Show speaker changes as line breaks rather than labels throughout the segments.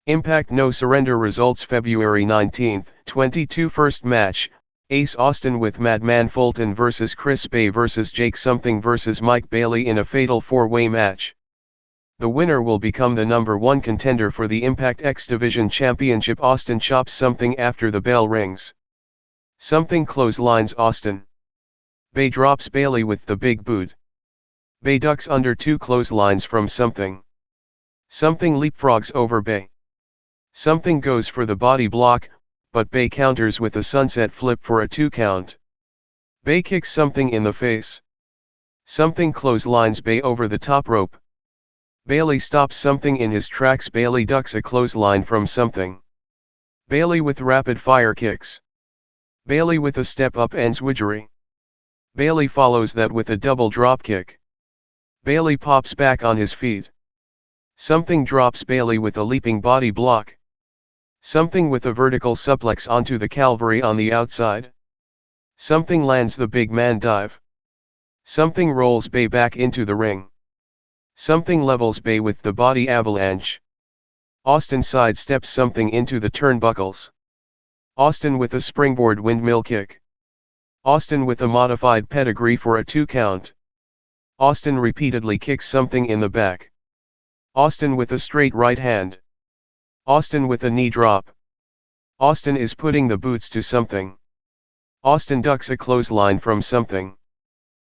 Impact No Surrender results February 19, 22 First match, Ace Austin with Madman Fulton vs Chris Bey vs Jake Something vs Mike Bailey in a fatal 4-way match. The winner will become the #1 contender for the Impact X Division Championship. Austin chops Something after the bell rings. Something clotheslines Austin. Bey drops Bailey with the big boot. Bey ducks under 2 clotheslines from Something. Something leapfrogs over Bey. Something goes for the body block, but Bey counters with a sunset flip for a 2 count. Bey kicks Something in the face. Something clotheslines Bey over the top rope. Bailey stops Something in his tracks. Bailey ducks a clothesline from Something. Bailey with rapid fire kicks. Bailey with a step up enziguri. Bailey follows that with a double drop kick. Bailey pops back on his feet. Something drops Bailey with a leaping body block. Something with a vertical suplex onto the Calvary on the outside. Something lands the big man dive. Something rolls Bey back into the ring. Something levels Bey with the body avalanche. Austin sidesteps Something into the turnbuckles. Austin with a springboard windmill kick. Austin with a modified pedigree for a 2 count. Austin repeatedly kicks Something in the back. Austin with a straight right hand. Austin with a knee drop. Austin is putting the boots to Something. Austin ducks a clothesline from Something.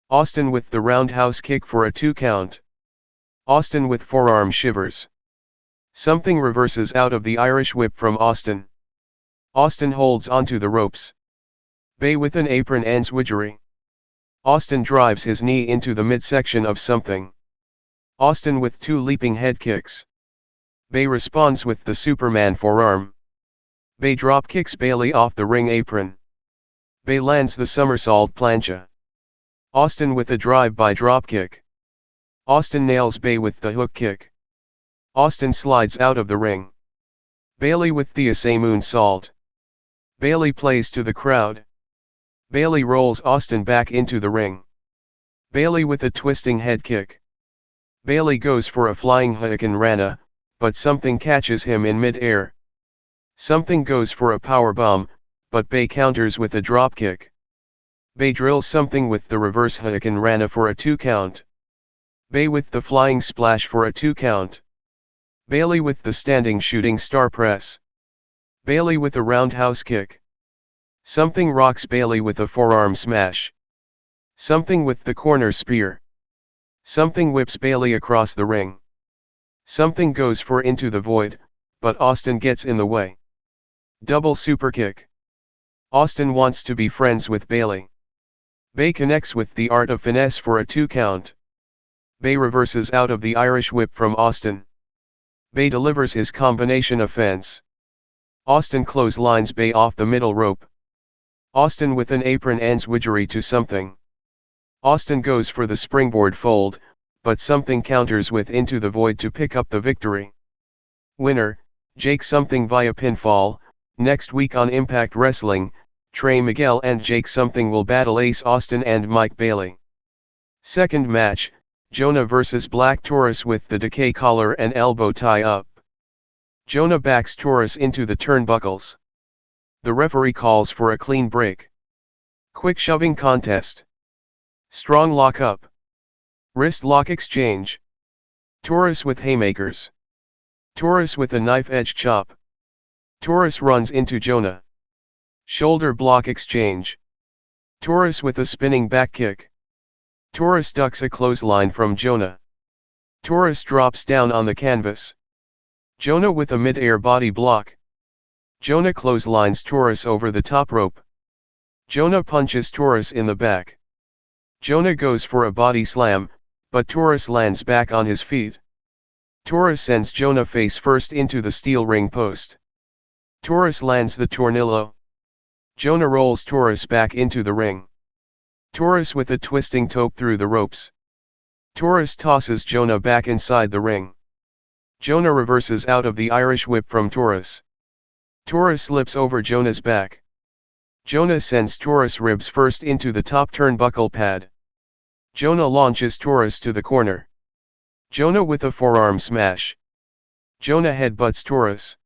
Austin with the roundhouse kick for a 2 count. Austin with forearm shivers. Something reverses out of the Irish whip from Austin. Austin holds onto the ropes. Bey with an apron enziguri. Austin drives his knee into the midsection of Something. Austin with 2 leaping head kicks. Bey responds with the Superman forearm. Bey drop kicks Bailey off the ring apron. Bey lands the somersault plancha. Austin with a drive-by dropkick. Austin nails Bey with the hook kick. Austin slides out of the ring. Bailey with the Asay moonsault. Bailey plays to the crowd. Bailey rolls Austin back into the ring. Bailey with a twisting head kick. Bailey goes for a flying Hurricane Rana, but Something catches him in mid-air. Something goes for a powerbomb, but Bey counters with a dropkick. Bey drills Something with the reverse Hurricane Rana for a 2 count. Bey with the flying splash for a 2 count. Bailey with the standing shooting star press. Bailey with a roundhouse kick. Something rocks Bailey with a forearm smash. Something with the corner spear. Something whips Bailey across the ring. Something goes for into the void, but Austin gets in the way. Double super kick. Austin wants to be friends with Bailey. Bey connects with the art of finesse for a 2 count. Bey reverses out of the Irish whip from Austin. Bey delivers his combination offense. Austin clotheslines Bey off the middle rope. Austin with an apron enziguri to Something. Austin goes for the springboard fold, but Something counters with into the void to pick up the victory. Winner, Jake Something via pinfall. Next week on Impact Wrestling, Trey Miguel and Jake Something will battle Ace Austin and Mike Bailey. Second match, JONAH vs Black Taurus with the Decay collar and elbow tie up. JONAH backs Taurus into the turnbuckles. The referee calls for a clean break. Quick shoving contest. Strong lock-up. Wrist lock exchange. Taurus with haymakers. Taurus with a knife-edge chop. Taurus runs into JONAH. Shoulder block exchange. Taurus with a spinning back kick. Taurus ducks a clothesline from JONAH. Taurus drops down on the canvas. JONAH with a mid-air body block. JONAH clotheslines Taurus over the top rope. JONAH punches Taurus in the back. JONAH goes for a body slam, but Taurus lands back on his feet. Taurus sends JONAH face first into the steel ring post. Taurus lands the tornillo. JONAH rolls Taurus back into the ring. Taurus with a twisting tope through the ropes. Taurus tosses JONAH back inside the ring. JONAH reverses out of the Irish whip from Taurus. Taurus slips over JONAH's back. JONAH sends Taurus ribs first into the top turnbuckle pad. JONAH launches Taurus to the corner. JONAH with a forearm smash. JONAH headbutts Taurus.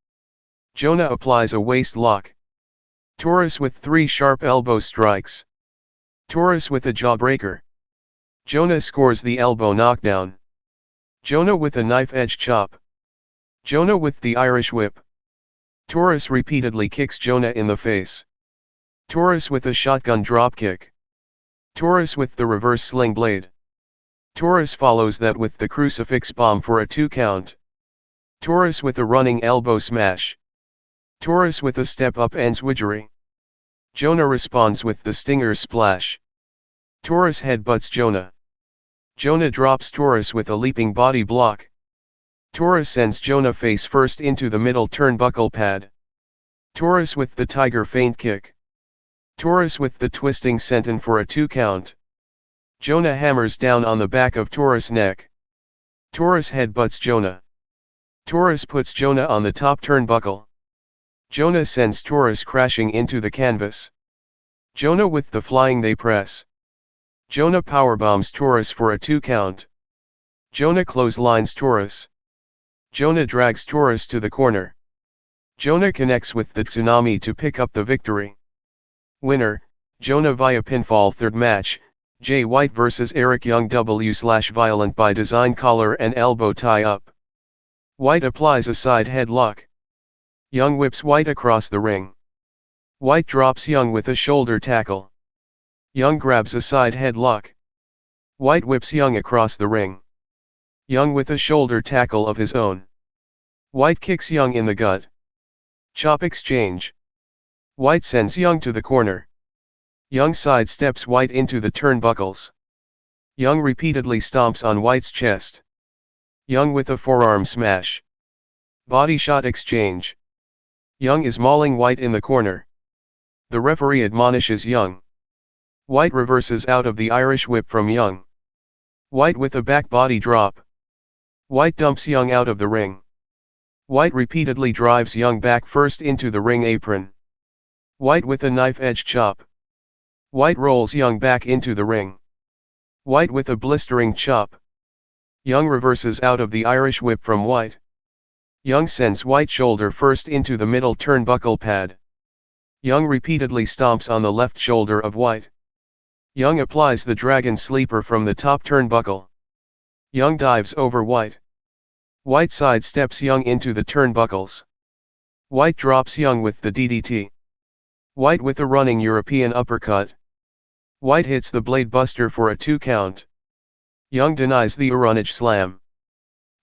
JONAH applies a waist lock. Taurus with 3 sharp elbow strikes. Taurus with a jawbreaker. JONAH scores the elbow knockdown. JONAH with a knife edge chop. JONAH with the Irish whip. Taurus repeatedly kicks JONAH in the face. Taurus with a shotgun dropkick. Taurus with the reverse sling blade. Taurus follows that with the crucifix bomb for a 2 count. Taurus with a running elbow smash. Taurus with a step up enziguri. JONAH responds with the stinger splash. Taurus headbutts JONAH. JONAH drops Taurus with a leaping body block. Taurus sends JONAH face first into the middle turnbuckle pad. Taurus with the tiger feint kick. Taurus with the twisting senton for a 2 count. JONAH hammers down on the back of Taurus' neck. Taurus headbutts JONAH. Taurus puts JONAH on the top turnbuckle. JONAH sends Taurus crashing into the canvas. JONAH with the flying they press. JONAH powerbombs Taurus for a 2 count. JONAH clotheslines Taurus. JONAH drags Taurus to the corner. JONAH connects with the tsunami to pick up the victory. Winner, JONAH via pinfall. Third match, Jay White vs Eric Young. W/violent by design collar and elbow tie up. White applies a side headlock. Young whips White across the ring. White drops Young with a shoulder tackle. Young grabs a side headlock. White whips Young across the ring. Young with a shoulder tackle of his own. White kicks Young in the gut. Chop exchange. White sends Young to the corner. Young sidesteps White into the turnbuckles. Young repeatedly stomps on White's chest. Young with a forearm smash. Body shot exchange. Young is mauling White in the corner. The referee admonishes Young. White reverses out of the Irish whip from Young. White with a back body drop. White dumps Young out of the ring. White repeatedly drives Young back first into the ring apron. White with a knife edge chop. White rolls Young back into the ring. White with a blistering chop. Young reverses out of the Irish whip from White. Young sends White shoulder first into the middle turnbuckle pad. Young repeatedly stomps on the left shoulder of White. Young applies the dragon sleeper from the top turnbuckle. Young dives over White. White sidesteps Young into the turnbuckles. White drops Young with the DDT. White with a running European uppercut. White hits the blade buster for a 2 count. Young denies the Uranage slam.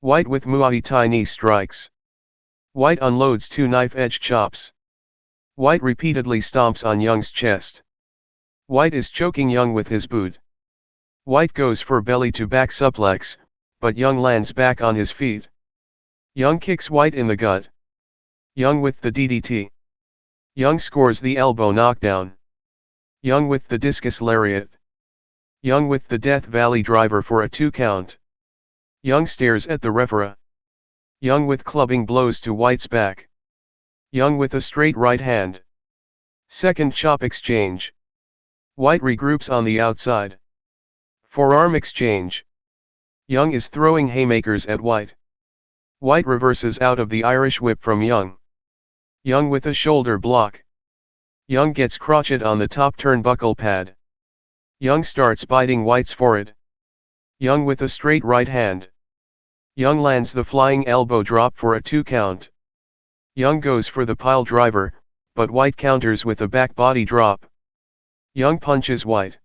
White with Muay Thai knee strikes. White unloads 2 knife edge chops. White repeatedly stomps on Young's chest. White is choking Young with his boot. White goes for belly to back suplex, but Young lands back on his feet. Young kicks White in the gut. Young with the DDT. Young scores the elbow knockdown. Young with the discus lariat. Young with the Death Valley driver for a 2 count. Young stares at the referee. Young with clubbing blows to White's back. Young with a straight right hand. Second chop exchange. White regroups on the outside. Forearm exchange. Young is throwing haymakers at White. White reverses out of the Irish whip from Young. Young with a shoulder block. Young gets crotchet on the top turnbuckle pad. Young starts biting White's forehead. Young with a straight right hand. Young lands the flying elbow drop for a 2 count. Young goes for the pile driver, but White counters with a back body drop. Young punches White.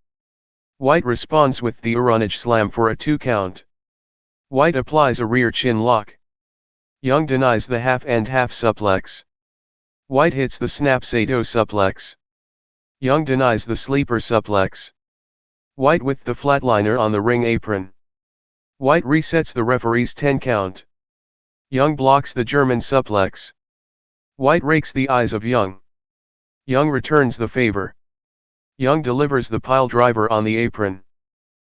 White responds with the Uranage slam for a 2 count. White applies a rear chin lock. Young denies the half and half suplex. White hits the snap Sato suplex. Young denies the sleeper suplex. White with the flatliner on the ring apron. White resets the referee's 10 count. Young blocks the German suplex. White rakes the eyes of Young. Young returns the favor. Young delivers the pile driver on the apron.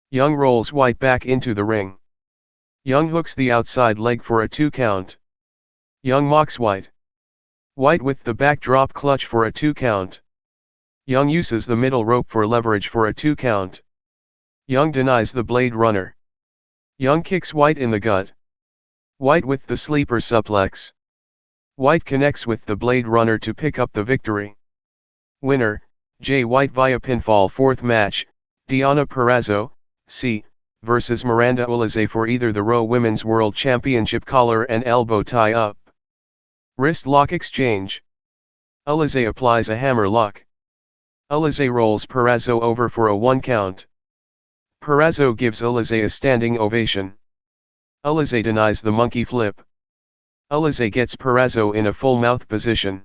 Young rolls White back into the ring. Young hooks the outside leg for a 2 count. Young mocks White. White with the backdrop clutch for a 2 count. Young uses the middle rope for leverage for a 2 count. Young denies the blade runner. Young kicks White in the gut. White with the sleeper suplex. White connects with the Blade Runner to pick up the victory. Winner, Jay White via pinfall. Fourth match, Deonna Purrazzo, C, versus Miranda Alize for either the Raw Women's World Championship collar and elbow tie-up. Wrist lock exchange. Alize applies a hammer lock. Alize rolls Purrazzo over for a 1 count. Purrazzo gives Alize a standing ovation. Alize denies the monkey flip. Alize gets Purrazzo in a full mouth position.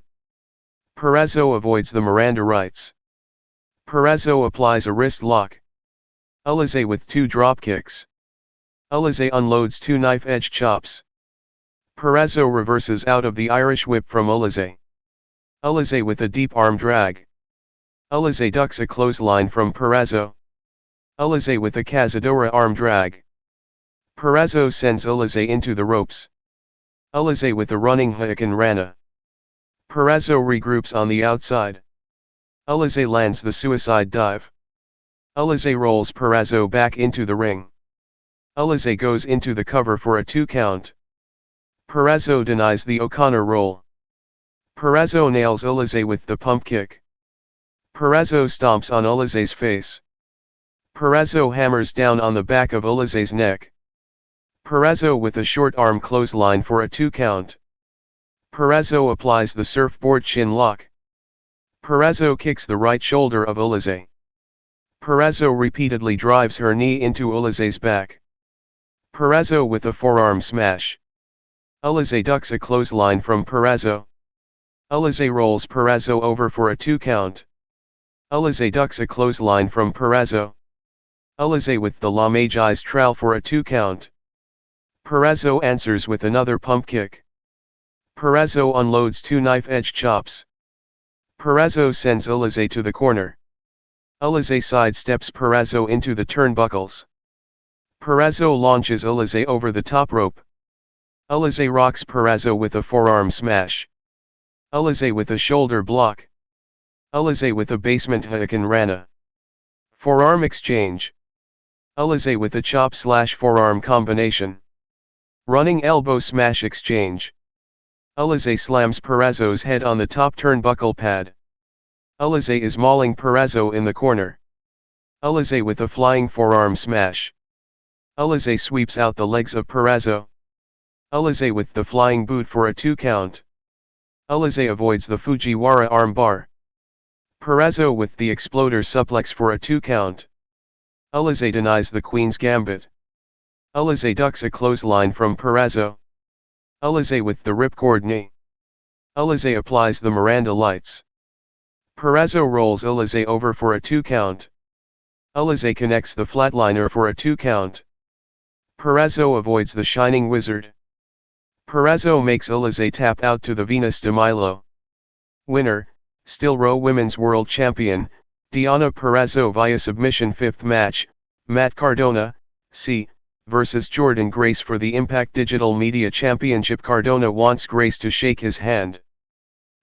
Purrazzo avoids the Miranda rights. Purrazzo applies a wrist lock. Alize with 2 drop kicks. Alize unloads 2 knife edge chops. Purrazzo reverses out of the Irish whip from Alize. Alize with a deep arm drag. Alize ducks a clothesline from Purrazzo. Alize with a cazadora arm drag. Purrazzo sends Alize into the ropes. Alize with a running Hurricane Rana. Purrazzo regroups on the outside. Alize lands the suicide dive. Alize rolls Purrazzo back into the ring. Alize goes into the cover for a 2 count. Purrazzo denies the O'Connor roll. Purrazzo nails Alize with the pump kick. Purrazzo stomps on Alize's face. Purrazzo hammers down on the back of Alize's neck. Purrazzo with a short arm clothesline for a 2 count. Purrazzo applies the surfboard chin lock. Purrazzo kicks the right shoulder of Alize. Purrazzo repeatedly drives her knee into Alize's back. Purrazzo with a forearm smash. Alize ducks a clothesline from Purrazzo. Alize rolls Purrazzo over for a 2 count. Alize ducks a clothesline from Purrazzo. Alize with the La Magi's trowel for a 2 count. Purrazzo answers with another pump kick. Purrazzo unloads 2 knife edge chops. Purrazzo sends Alize to the corner. Alize sidesteps Purrazzo into the turnbuckles. Purrazzo launches Alize over the top rope. Alize rocks Purrazzo with a forearm smash. Alize with a shoulder block. Alize with a basement Hurricane Rana. Forearm exchange. Alize with a chop/forearm combination. Running elbow smash exchange. Alize slams Purrazzo's head on the top turnbuckle pad. Alize is mauling Purrazzo in the corner. Alize with a flying forearm smash. Alize sweeps out the legs of Purrazzo. Alize with the flying boot for a 2 count. Alize avoids the Fujiwara armbar. Purrazzo with the exploder suplex for a 2 count. Alize denies the Queen's Gambit. Alize ducks a clothesline from Purrazzo. Alize with the ripcord knee. Alize applies the Miranda lights. Purrazzo rolls Alize over for a 2 count. Alize connects the flatliner for a 2 count. Purrazzo avoids the Shining Wizard. Purrazzo makes Alize tap out to the Venus de Milo. Winner, still Raw Women's World Champion, Deonna Purrazzo via submission. Fifth match, Matt Cardona, C, versus Jordynne Grace for the Impact Digital Media Championship. Cardona wants Grace to shake his hand.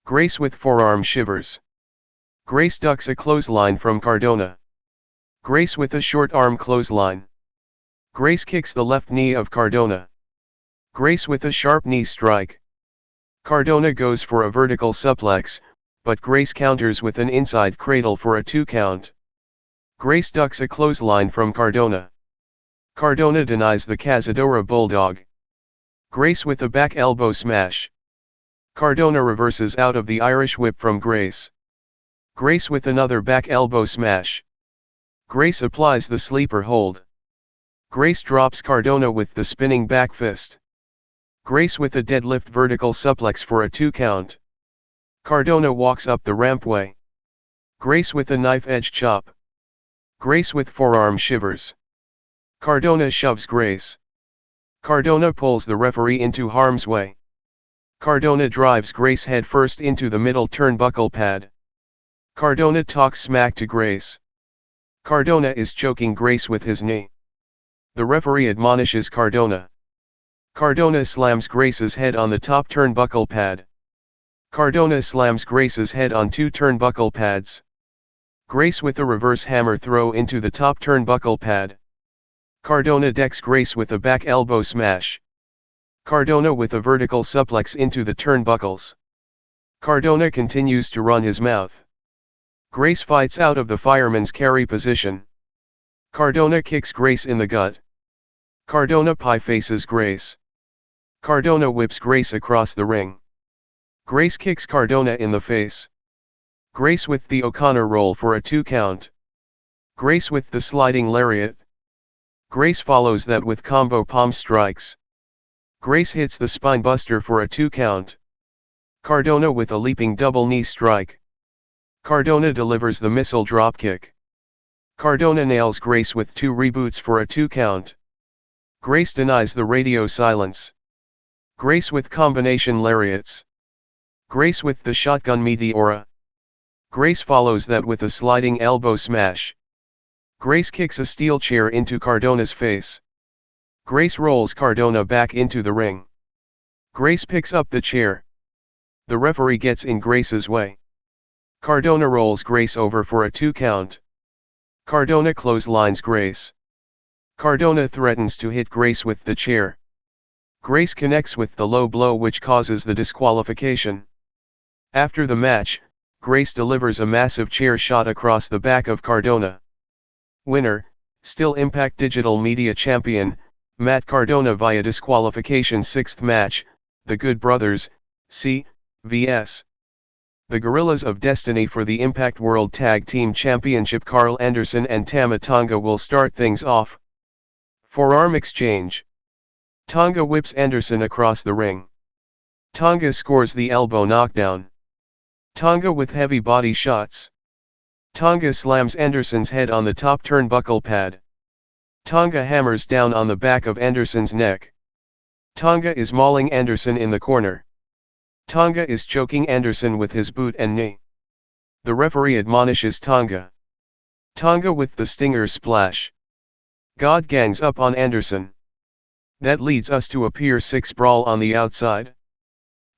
Grace with forearm shivers. Grace ducks a clothesline from Cardona. Grace with a short arm clothesline. Grace kicks the left knee of Cardona. Grace with a sharp knee strike. Cardona goes for a vertical suplex, but Grace counters with an inside cradle for a 2 count. Grace ducks a clothesline from Cardona. Cardona denies the Cazadora Bulldog. Grace with a back elbow smash. Cardona reverses out of the Irish whip from Grace. Grace with another back elbow smash. Grace applies the sleeper hold. Grace drops Cardona with the spinning back fist. Grace with a deadlift vertical suplex for a 2 count. Cardona walks up the rampway. Grace with a knife edge chop. Grace with forearm shivers. Cardona shoves Grace. Cardona pulls the referee into harm's way. Cardona drives Grace head first into the middle turnbuckle pad. Cardona talks smack to Grace. Cardona is choking Grace with his knee. The referee admonishes Cardona. Cardona slams Grace's head on the top turnbuckle pad. Cardona slams Grace's head on 2 turnbuckle pads. Grace with a reverse hammer throw into the top turnbuckle pad. Cardona decks Grace with a back elbow smash. Cardona with a vertical suplex into the turnbuckles. Cardona continues to run his mouth. Grace fights out of the fireman's carry position. Cardona kicks Grace in the gut. Cardona pie faces Grace. Cardona whips Grace across the ring. Grace kicks Cardona in the face. Grace with the O'Connor roll for a 2 count. Grace with the sliding lariat. Grace follows that with combo palm strikes. Grace hits the spine buster for a 2 count. Cardona with a leaping double knee strike. Cardona delivers the missile dropkick. Cardona nails Grace with 2 reboots for a 2 count. Grace denies the radio silence. Grace with combination lariats. Grace with the shotgun meteora. Grace follows that with a sliding elbow smash. Grace kicks a steel chair into Cardona's face. Grace rolls Cardona back into the ring. Grace picks up the chair. The referee gets in Grace's way. Cardona rolls Grace over for a 2 count. Cardona clotheslines Grace. Cardona threatens to hit Grace with the chair. Grace connects with the low blow which causes the disqualification. After the match, Grace delivers a massive chair shot across the back of Cardona. Winner, still Impact Digital Media Champion, Matt Cardona via disqualification. 6th match, The Good Brothers, vs. The Guerrillas of Destiny for the Impact World Tag Team Championship. Carl Anderson and Tama Tonga will start things off. Forearm exchange. Tonga whips Anderson across the ring. Tonga scores the elbow knockdown. Tonga with heavy body shots. Tonga slams Anderson's head on the top turnbuckle pad. Tonga hammers down on the back of Anderson's neck. Tonga is mauling Anderson in the corner. Tonga is choking Anderson with his boot and knee. The referee admonishes Tonga. Tonga with the stinger splash. God gangs up on Anderson. That leads us to a Pier 6 brawl on the outside.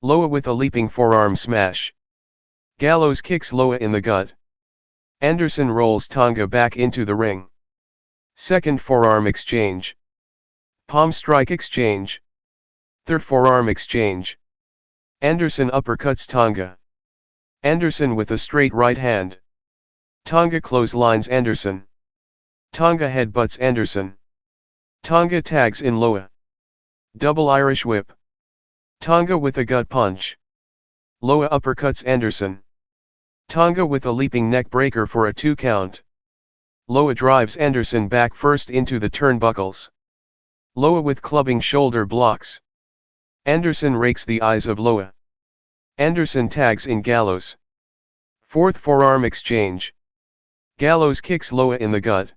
Loa with a leaping forearm smash. Gallows kicks Loa in the gut. Anderson rolls Tonga back into the ring. Second forearm exchange. Palm strike exchange. Third forearm exchange. Anderson uppercuts Tonga. Anderson with a straight right hand. Tonga clotheslines Anderson. Tonga headbutts Anderson. Tonga tags in Loa. Double Irish whip. Tonga with a gut punch. Loa uppercuts Anderson. Tonga with a leaping neck breaker for a 2 count. Loa drives Anderson back first into the turnbuckles. Loa with clubbing shoulder blocks. Anderson rakes the eyes of Loa. Anderson tags in Gallows. Fourth forearm exchange. Gallows kicks Loa in the gut.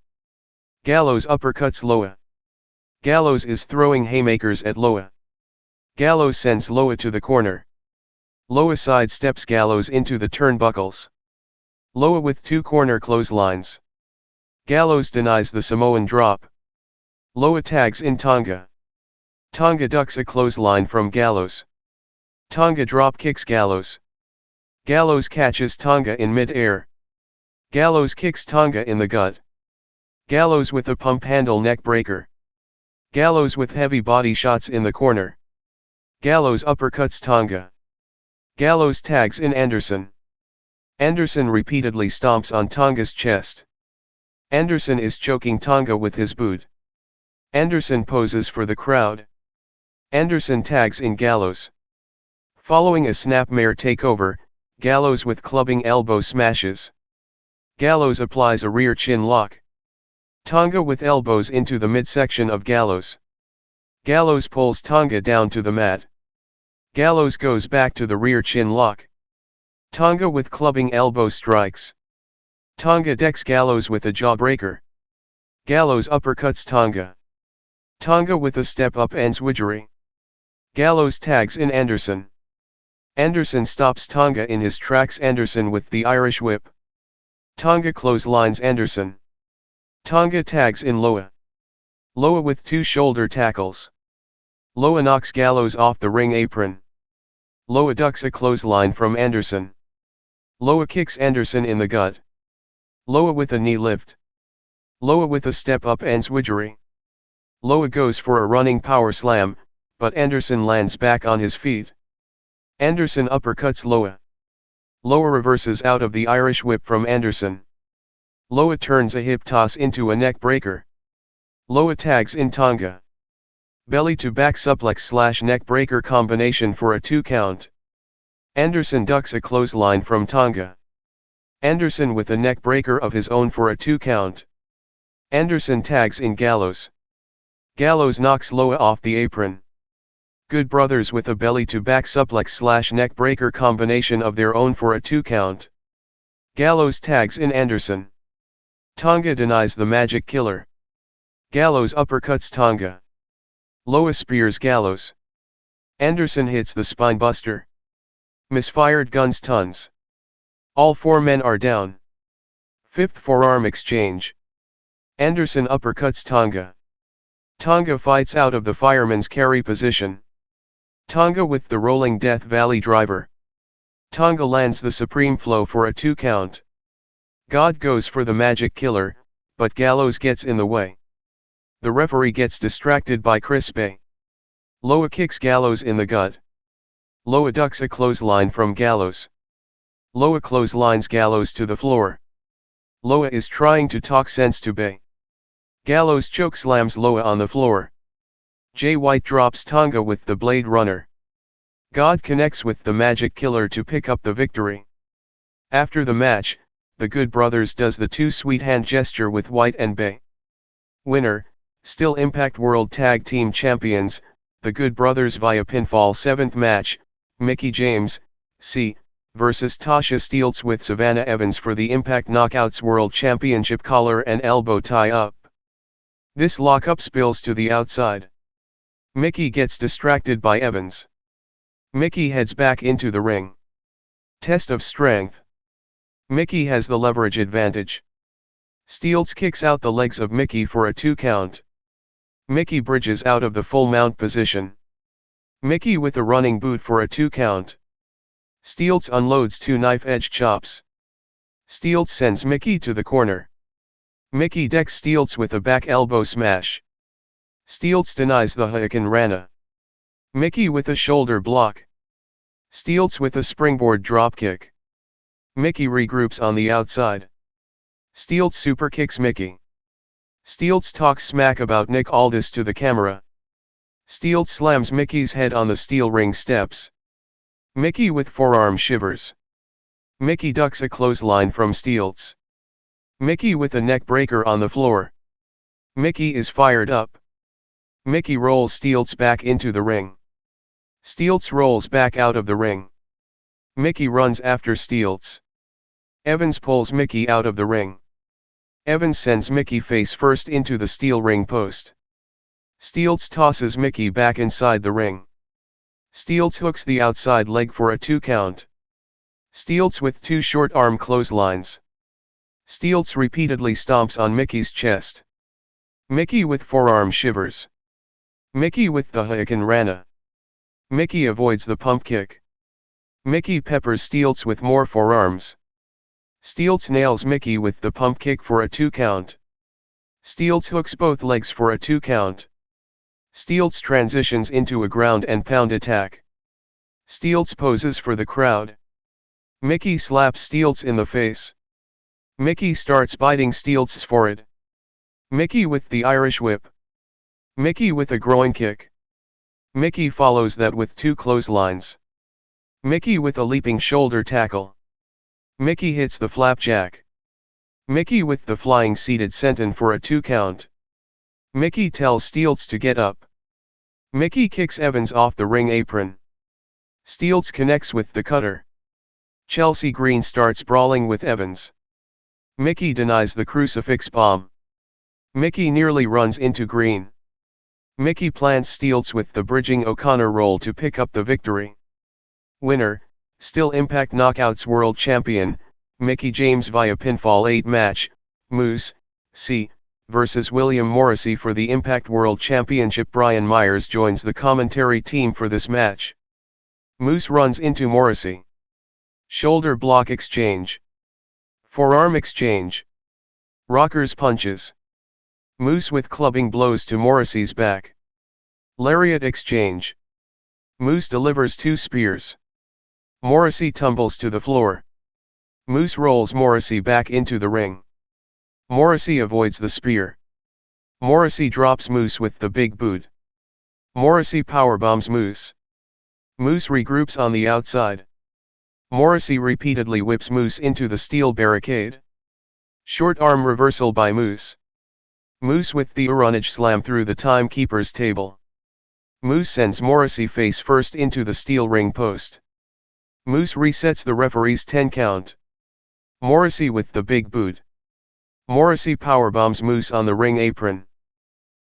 Gallows uppercuts Loa. Gallows is throwing haymakers at Loa. Gallows sends Loa to the corner. Loa sidesteps Gallows into the turnbuckles. Loa with 2 corner clotheslines. Gallows denies the Samoan drop. Loa tags in Tonga. Tonga ducks a clothesline from Gallows. Tonga drop kicks Gallows. Gallows catches Tonga in mid-air. Gallows kicks Tonga in the gut. Gallows with a pump handle neck breaker. Gallows with heavy body shots in the corner. Gallows uppercuts Tonga. Gallows tags in Anderson. Anderson repeatedly stomps on Tonga's chest. Anderson is choking Tonga with his boot. Anderson poses for the crowd. Anderson tags in Gallows. Following a snapmare takeover, Gallows with clubbing elbow smashes. Gallows applies a rear chin lock. Tonga with elbows into the midsection of Gallows. Gallows pulls Tonga down to the mat. Gallows goes back to the rear chin lock. Tonga with clubbing elbow strikes. Tonga decks Gallows with a jawbreaker. Gallows uppercuts Tonga. Tonga with a step up enzwidgery. Gallows tags in Anderson. Anderson stops Tonga in his tracks. Anderson with the Irish whip. Tonga clotheslines Anderson. Tonga tags in Loa. Loa with 2 shoulder tackles. Loa knocks Gallows off the ring apron. Loa ducks a clothesline from Anderson. Loa kicks Anderson in the gut. Loa with a knee lift. Loa with a step up enzwidgery. Loa goes for a running power slam, but Anderson lands back on his feet. Anderson uppercuts Loa. Loa reverses out of the Irish whip from Anderson. Loa turns a hip toss into a neck breaker. Loa tags in Tonga. Belly to back suplex / neck breaker combination for a 2 count. Anderson ducks a clothesline from Tonga. Anderson with a neck breaker of his own for a 2 count. Anderson tags in Gallows. Gallows knocks Loa off the apron. Good Brothers with a belly to back suplex / neck breaker combination of their own for a 2 count. Gallows tags in Anderson. Tonga denies the Magic Killer. Gallows uppercuts Tonga. Loa spears Gallows. Anderson hits the spine buster. Misfired guns tons. All 4 men are down. 5th forearm exchange. Anderson uppercuts Tonga. Tonga fights out of the fireman's carry position. Tonga with the rolling Death Valley driver. Tonga lands the Supreme Flow for a 2 count. God goes for the Magic Killer, but Gallows gets in the way. The referee gets distracted by Crispy. Loa kicks Gallows in the gut. Loa ducks a clothesline from Gallows. Loa clotheslines Gallows to the floor. Loa is trying to talk sense to Bay. Gallows chokeslams Loa on the floor. Jay White drops Tonga with the Blade Runner. God connects with the Magic Killer to pick up the victory. After the match, the Good Brothers does the 2 sweet hand gesture with White and Bay. Winner, still Impact World Tag Team Champions, the Good Brothers via pinfall. 7th match, Mickie James, C, vs Tasha Steelz with Savannah Evans for the Impact Knockouts World Championship collar and elbow tie-up. This lockup spills to the outside. Mickie gets distracted by Evans. Mickie heads back into the ring. Test of strength. Mickie has the leverage advantage. Steelz kicks out the legs of Mickie for a 2 count. Mickie bridges out of the full mount position. Mickie with a running boot for a 2 count. Steelz unloads 2 knife-edge chops. Steelz sends Mickie to the corner. Mickie decks Steelz with a back elbow smash. Steelz denies the Hurricane Rana. Mickie with a shoulder block. Steelz with a springboard dropkick. Mickie regroups on the outside. Steelz superkicks Mickie. Steelz talks smack about Nick Aldis to the camera. Steelz slams Mickey's head on the steel ring steps. Mickie with forearm shivers. Mickie ducks a clothesline from Steelz. Mickie with a neck breaker on the floor. Mickie is fired up. Mickie rolls Steelz back into the ring. Steelz rolls back out of the ring. Mickie runs after Steelz. Evans pulls Mickie out of the ring. Evans sends Mickie face first into the steel ring post. Steelz tosses Mickie back inside the ring. Steelz hooks the outside leg for a 2 count. Steelz with 2 short arm clotheslines. Steelz repeatedly stomps on Mickey's chest. Mickie with forearm shivers. Mickie with the Hurricane Rana. Mickie avoids the pump kick. Mickie peppers Steelz with more forearms. Steelz nails Mickie with the pump kick for a 2 count. Steelz hooks both legs for a 2 count. Steelz transitions into a ground and pound attack. Steelz poses for the crowd. Mickie slaps Steelz in the face. Mickie starts biting Steelz's forehead. Mickie with the Irish whip. Mickie with a groin kick. Mickie follows that with 2 clotheslines. Mickie with a leaping shoulder tackle. Mickie hits the flapjack. Mickie with the flying seated senton for a 2 count. Mickie tells Steelz to get up. Mickie kicks Evans off the ring apron. Steelz connects with the cutter. Chelsea Green starts brawling with Evans. Mickie denies the crucifix bomb. Mickie nearly runs into Green. Mickie plants Steelz with the bridging O'Connor roll to pick up the victory. Winner, still Impact Knockouts World Champion, Mickie James via pinfall. 8 match, Moose, C, vs William Morrissey for the Impact World Championship. Brian Myers joins the commentary team for this match. Moose runs into Morrissey. Shoulder block exchange. Forearm exchange. Rockers punches. Moose with clubbing blows to Morrissey's back. Lariat exchange. Moose delivers 2 spears. Morrissey tumbles to the floor. Moose rolls Morrissey back into the ring. Morrissey avoids the spear. Morrissey drops Moose with the big boot. Morrissey powerbombs Moose. Moose regroups on the outside. Morrissey repeatedly whips Moose into the steel barricade. Short arm reversal by Moose. Moose with the Uranage slam through the timekeeper's table. Moose sends Morrissey face first into the steel ring post. Moose resets the referee's 10 count. Morrissey with the big boot. Morrissey powerbombs Moose on the ring apron.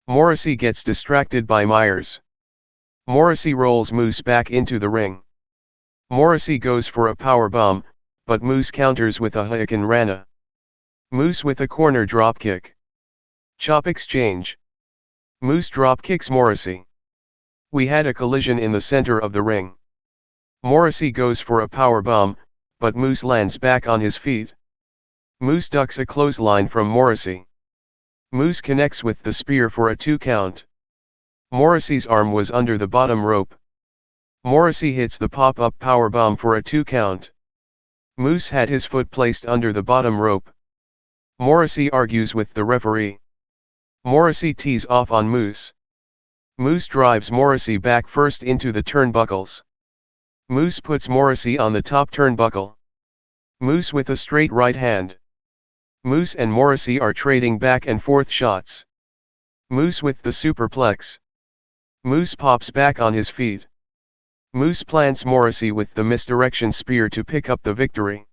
Morrissey gets distracted by Myers. Morrissey rolls Moose back into the ring. Morrissey goes for a powerbomb, but Moose counters with a Hurricane Rana. Moose with a corner dropkick. Chop exchange. Moose dropkicks Morrissey. We had a collision in the center of the ring. Morrissey goes for a powerbomb, but Moose lands back on his feet. Moose ducks a clothesline from Morrissey. Moose connects with the spear for a 2 count. Morrissey's arm was under the bottom rope. Morrissey hits the pop-up powerbomb for a 2 count. Moose had his foot placed under the bottom rope. Morrissey argues with the referee. Morrissey tees off on Moose. Moose drives Morrissey back first into the turnbuckles. Moose puts Morrissey on the top turnbuckle. Moose with a straight right hand. Moose and Morrissey are trading back and forth shots. Moose with the superplex. Moose pops back on his feet. Moose plants Morrissey with the misdirection spear to pick up the victory.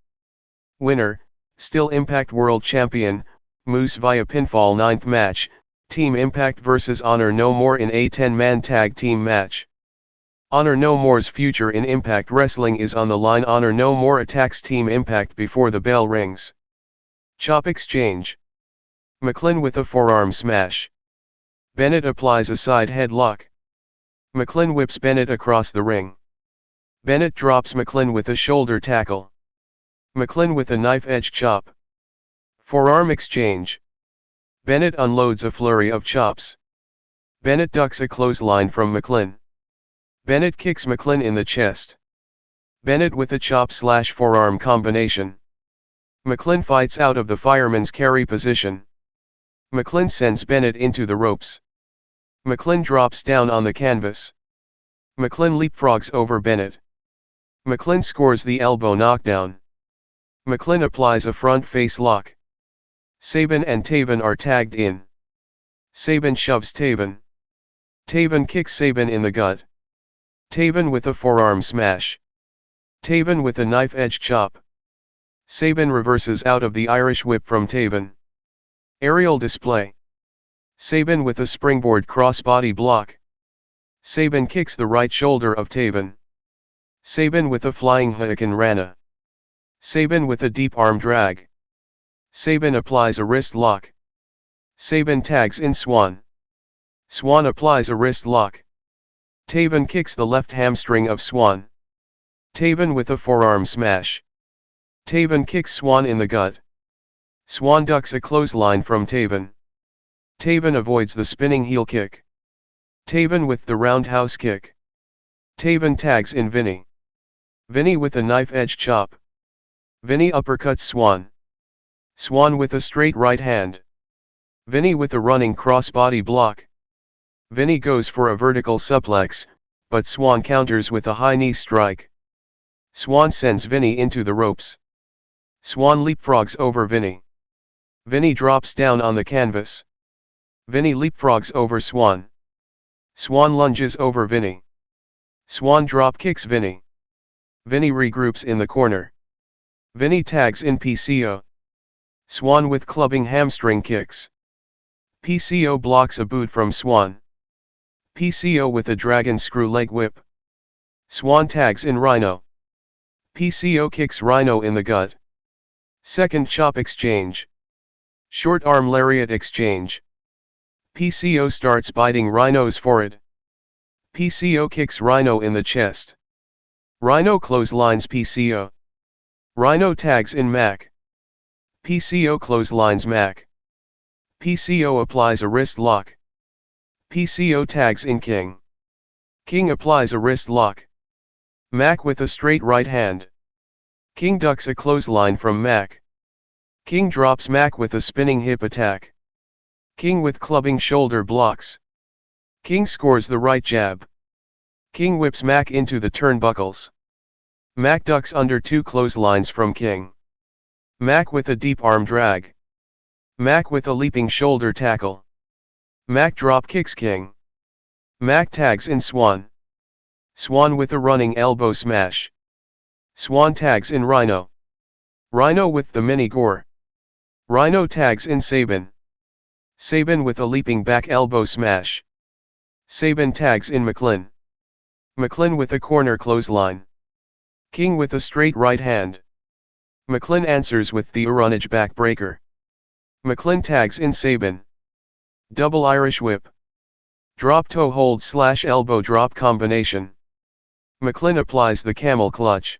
Winner, still Impact World Champion, Moose via pinfall. 9th match, Team Impact vs Honor No More in a 10-man tag team match. Honor No More's future in Impact Wrestling is on the line. Honor No More attacks Team Impact before the bell rings. Chop exchange. McLean with a forearm smash. Bennett applies a side headlock. McLean whips Bennett across the ring. Bennett drops McLean with a shoulder tackle. McLean with a knife edge chop. Forearm exchange. Bennett unloads a flurry of chops. Bennett ducks a clothesline from McLean. Bennett kicks McLean in the chest. Bennett with a chop/forearm combination. McLean fights out of the fireman's carry position. McLean sends Bennett into the ropes. McLean drops down on the canvas. McLean leapfrogs over Bennett. McLean scores the elbow knockdown. McLean applies a front face lock. Sabin and Taven are tagged in. Sabin shoves Taven. Taven kicks Sabin in the gut. Taven with a forearm smash. Taven with a knife edge chop. Sabin reverses out of the Irish whip from Taven. Aerial display. Sabin with a springboard crossbody block. Sabin kicks the right shoulder of Taven. Sabin with a flying Hurricane Rana. Sabin with a deep arm drag. Sabin applies a wrist lock. Sabin tags in Swan. Swan applies a wrist lock. Taven kicks the left hamstring of Swan. Taven with a forearm smash. Taven kicks Swan in the gut. Swan ducks a clothesline from Taven. Taven avoids the spinning heel kick. Taven with the roundhouse kick. Taven tags in Vinny. Vinny with a knife edge chop. Vinny uppercuts Swan. Swan with a straight right hand. Vinny with a running crossbody block. Vinny goes for a vertical suplex, but Swan counters with a high knee strike. Swan sends Vinny into the ropes. Swan leapfrogs over Vinny. Vinny drops down on the canvas. Vinny leapfrogs over Swan. Swan lunges over Vinny. Swan drop kicks Vinny. Vinny regroups in the corner. Vinny tags in PCO. Swan with clubbing hamstring kicks. PCO blocks a boot from Swan. PCO with a dragon screw leg whip. Swan tags in Rhino. PCO kicks Rhino in the gut. Second chop exchange. Short arm lariat exchange. PCO starts biting Rhino's forehead. PCO kicks Rhino in the chest. Rhino clotheslines PCO. Rhino tags in Mac. PCO clotheslines Mac. PCO applies a wrist lock. PCO tags in King. King applies a wrist lock. Mac with a straight right hand. King ducks a clothesline from Mac. King drops Mac with a spinning hip attack. King with clubbing shoulder blocks. King scores the right jab. King whips Mac into the turnbuckles. Mac ducks under two clotheslines from King. Mac with a deep arm drag. Mac with a leaping shoulder tackle. Mac drop kicks King. Mac tags in Swan. Swan with a running elbow smash. Swan tags in Rhino. Rhino with the mini gore. Rhino tags in Sabin. Sabin with a leaping back elbow smash. Sabin tags in McLean. McLean with a corner clothesline. King with a straight right hand. McLean answers with the Uranage backbreaker. McLean tags in Sabin. Double Irish whip. Drop toe hold / elbow drop combination. McLean applies the camel clutch.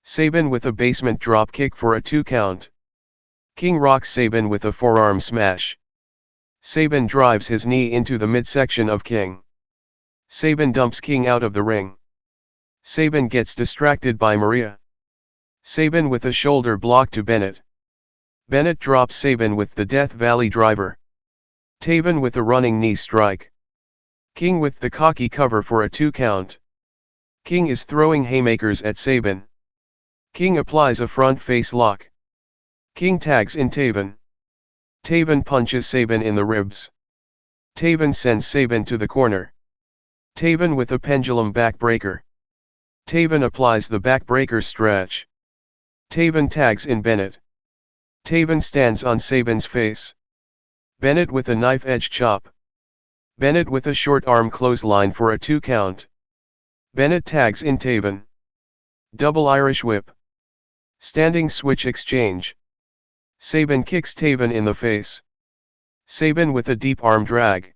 Sabin with a basement drop kick for a 2 count. King rocks Sabin with a forearm smash. Sabin drives his knee into the midsection of King. Sabin dumps King out of the ring. Sabin gets distracted by Maria. Sabin with a shoulder block to Bennett. Bennett drops Sabin with the Death Valley driver. Taven with a running knee strike. King with the cocky cover for a 2 count. King is throwing haymakers at Sabin. King applies a front face lock. King tags in Taven. Taven punches Sabin in the ribs. Taven sends Sabin to the corner. Taven with a pendulum backbreaker. Taven applies the backbreaker stretch. Taven tags in Bennett. Taven stands on Sabin's face. Bennett with a knife edge chop. Bennett with a short arm clothesline for a 2 count. Bennett tags in Taven. Double Irish whip. Standing switch exchange. Sabin kicks Taven in the face. Sabin with a deep arm drag.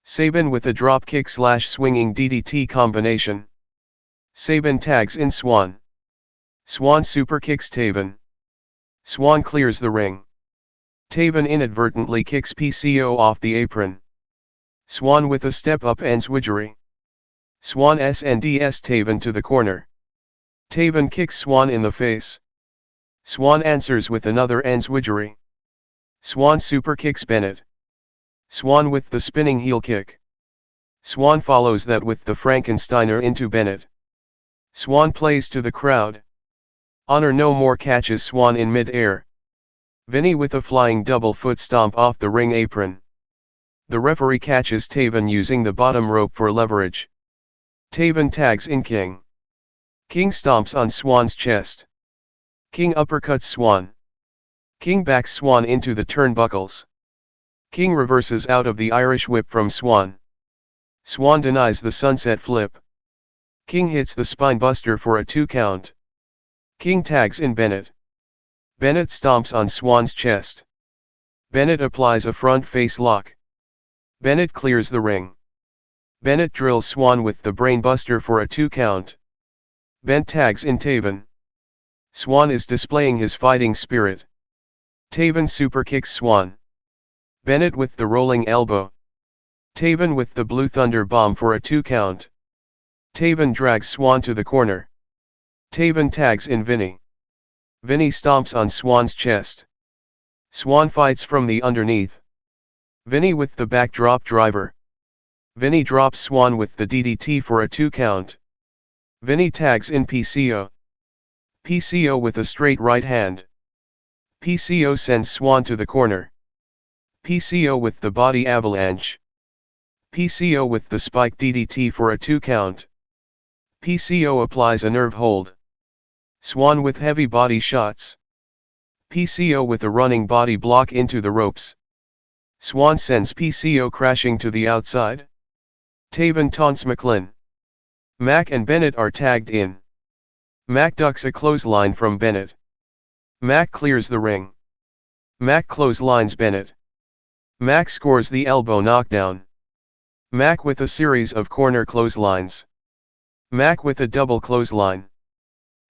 Sabin with a drop kick / swinging DDT combination. Sabin tags in Swan. Swan super kicks Taven. Swan clears the ring. Taven inadvertently kicks PCO off the apron. Swan with a step up enzwidgery. Swan SNDS Taven to the corner. Taven kicks Swan in the face. Swan answers with another enzwidgery. Swan super kicks Bennett. Swan with the spinning heel kick. Swan follows that with the Frankensteiner into Bennett. Swan plays to the crowd. Honor No More catches Swan in mid-air. Vinny with a flying double foot stomp off the ring apron. The referee catches Taven using the bottom rope for leverage. Taven tags in King. King stomps on Swan's chest. King uppercuts Swan. King backs Swan into the turnbuckles. King reverses out of the Irish whip from Swan. Swan denies the sunset flip. King hits the spinebuster for a 2 count. King tags in Bennett. Bennett stomps on Swan's chest. Bennett applies a front face lock. Bennett clears the ring. Bennett drills Swan with the brainbuster for a 2 count. Bent tags in Taven. Swan is displaying his fighting spirit. Taven super kicks Swan. Bennett with the rolling elbow. Taven with the Blue Thunder bomb for a 2 count. Taven drags Swan to the corner. Taven tags in Vinny. Vinny stomps on Swan's chest. Swan fights from the underneath. Vinny with the backdrop driver. Vinny drops Swan with the DDT for a 2 count. Vinny tags in PCO. PCO with a straight right hand. PCO sends Swan to the corner. PCO with the body avalanche. PCO with the spike DDT for a 2 count. PCO applies a nerve hold. Swan with heavy body shots. PCO with a running body block into the ropes. Swan sends PCO crashing to the outside. Taven taunts McLean. Mac and Bennett are tagged in. Mac ducks a clothesline from Bennett. Mac clears the ring. Mac clotheslines Bennett. Mac scores the elbow knockdown. Mac with a series of corner clotheslines. Mac with a double clothesline.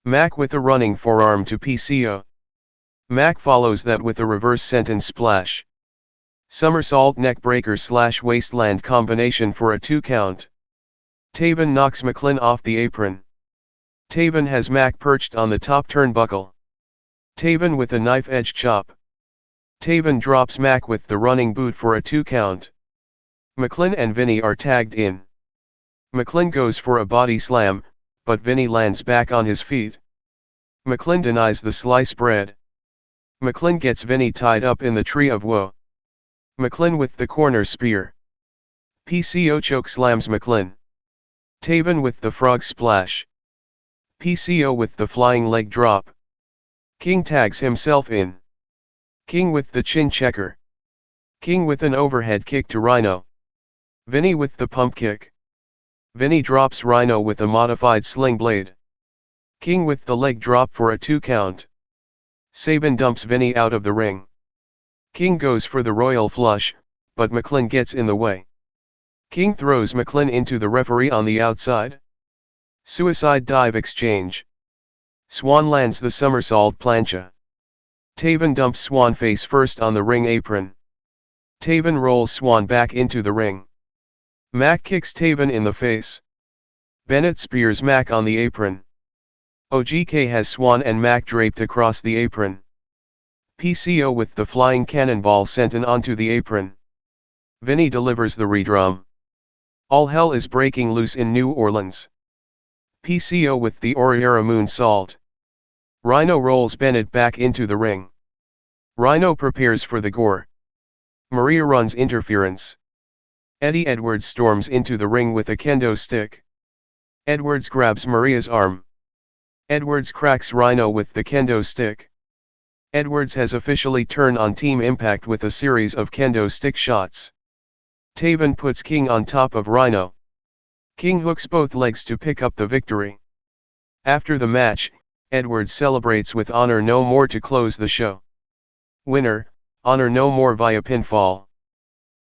Mac with a running forearm to PCO. Mac follows that with a reverse sentence splash. Somersault neckbreaker / wasteland combination for a 2 count. Taven knocks McClin off the apron. Taven has Mac perched on the top turnbuckle. Taven with a knife-edge chop. Taven drops Mac with the running boot for a 2 count. McClin and Vinny are tagged in. McClin goes for a body slam, but Vinny lands back on his feet. McClin denies the slice bread. McClin gets Vinny tied up in the Tree of Woe. McClin with the corner spear. PCO choke slams McClin. Taven with the frog splash. PCO with the flying leg drop. King tags himself in. King with the chin checker. King with an overhead kick to Rhino. Vinny with the pump kick. Vinny drops Rhino with a modified sling blade. King with the leg drop for a 2 count. Sabin dumps Vinny out of the ring. King goes for the royal flush, but McClin gets in the way. King throws McClin into the referee on the outside. Suicide dive exchange. Swan lands the somersault plancha. Taven dumps Swan face first on the ring apron. Taven rolls Swan back into the ring. Mac kicks Taven in the face. Bennett spears Mac on the apron. OGK has Swan and Mac draped across the apron. PCO with the flying cannonball sent in onto the apron. Vinny delivers the redrum. All hell is breaking loose in New Orleans. PCO with the Oriera moonsault. Rhino rolls Bennett back into the ring. Rhino prepares for the gore. Maria runs interference. Eddie Edwards storms into the ring with a kendo stick. Edwards grabs Maria's arm. Edwards cracks Rhino with the kendo stick. Edwards has officially turned on Team Impact with a series of kendo stick shots. Taven puts King on top of Rhino. King hooks both legs to pick up the victory. After the match, Edwards celebrates with Honor No More to close the show. Winner, Honor No More via pinfall.